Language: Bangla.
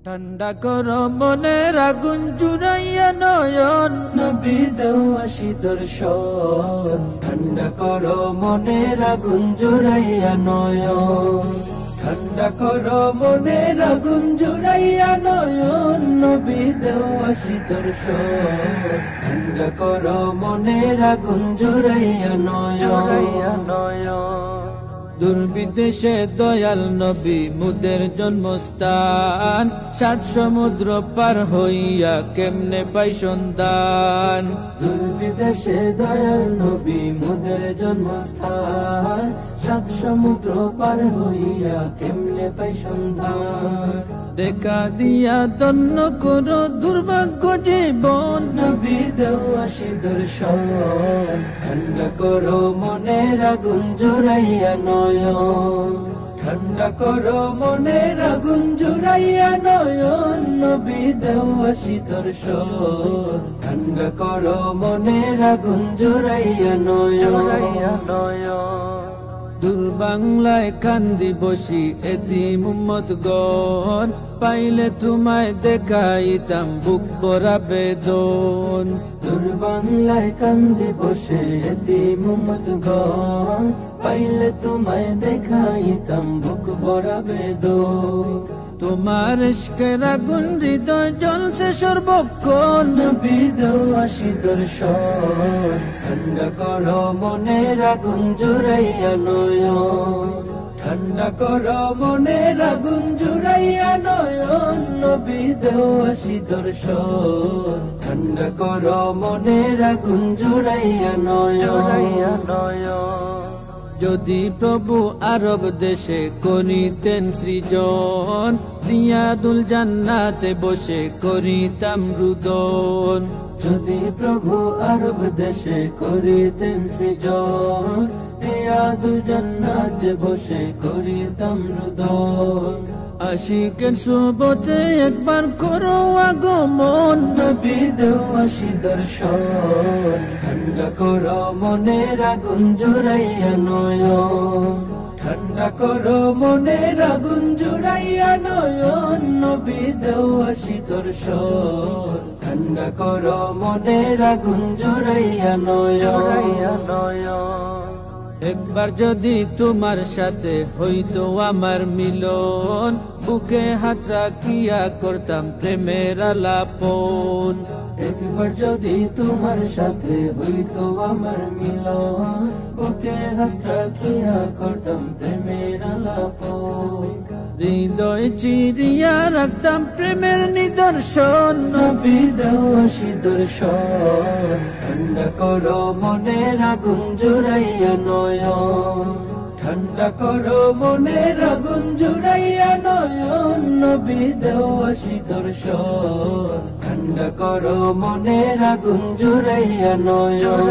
ঠান্ডা করো মনের আগুন জুড়াইয়া নয়ন, নবী দেওয়াশি দর্শন। ঠান্ডা করো মনের আগুন জুড়াইয়া নয়ন, ঠান্ডা করো মনের আগুন জুড়াইয়া নয়ন, নবী দেওয়াশি দর্শন। ঠান্ডা করো মনের আগুন জুড়াইয়া নয়ন। দুর্বিদেশে দয়াল নবী মুদের জন্মস্থান, সাত সমুদ্র পার হইয়া কেমনে পাই সন্ধান। দুর্বিদেশে দয়াল নবী মুদের জন্মস্থান, সাত সমুদ্র পার হইয়া কেমনে পাই সন্ধান। দেখা দিয়া দন্ন করো দুর্ভাগ্য জীবন, নবী দেওয়াশি দর্শন। ঠান্ডা করো মনের আগুন জুড়াইয়া নয়ন, ঠান্ডা করো মনের আগুন জুড়াইয়া নয়ন, নবী দেওয়াশি দর্শন। ঠান্ডা করো মনের আগুন জুড়াইয়া নয়ন। দুর্বাংলায় কান্দি বসি এতিম উম্মত গণ, পাইলে তোমায় দেখাইতাম বুক ভরা বেদন। দুর্বাংলায় কান্দি বসে এতিম উম্মত গণ, পাইলে তোমায় দেখাইতাম বুক ভরা বেদন। তোমার ইশকের আগুন হৃদয় জ্বলছে সর্বক্ষণ, নবী দেওয়াশি দর্শন। ঠান্ডা করো মনের আগুন জুড়াইয়া নয়ন, ঠান্ডা করো মনের আগুন জুড়াইয়া নয়ন, নবী দেওয়াশি দর্শন। ঠান্ডা করো মনের আগুন জুড়াইয়া নয়ন। যদি প্রভু আরব দেশে করিতেন সৃজন, রিয়াদুল জান্নাতে বসে করিতাম রুদন। যদি প্রভু আরব দেশে করিতেন সৃজন, রিয়াদুল জান্নাতে বসে করিতাম রুদন। আশিকের সুবতে একবার করো আগমন, নবী দেওয়াশি দর্শন। ঠান্ডা করো মনের আগুন জুড়াইয়া নয়ন, ঠান্ডা করো মনের আগুন জুড়াইয়া নয়ন, নবী দেওয়াশি দর্শন। ঠান্ডা করো মনের আগুন জুড়াইয়া নয়ন। একবার যদি তোমার সাথে হইতো আমার মিলন, বুকে হাত রাখিয়া করতাম প্রেমের আলাপন। একবার যদি তোমার সাথে হইতো আমার মিলন, বুকে হাত রাখিয়া করতাম প্রেমের আলাপন। হৃদয় চিরিয়া রাখতাম প্রেমের নিদর্শন, নবী দেওয়াশি দর্শন। ঠান্ডা করো মনের আগুন জুড়াইয়া নয়ন, ঠান্ডা করো মনের আগুন জুড়াইয়া নয়ন, নবী দেওয়াশি দর্শন। ঠান্ডা করো মনের আগুন জুড়াইয়া নয়ন।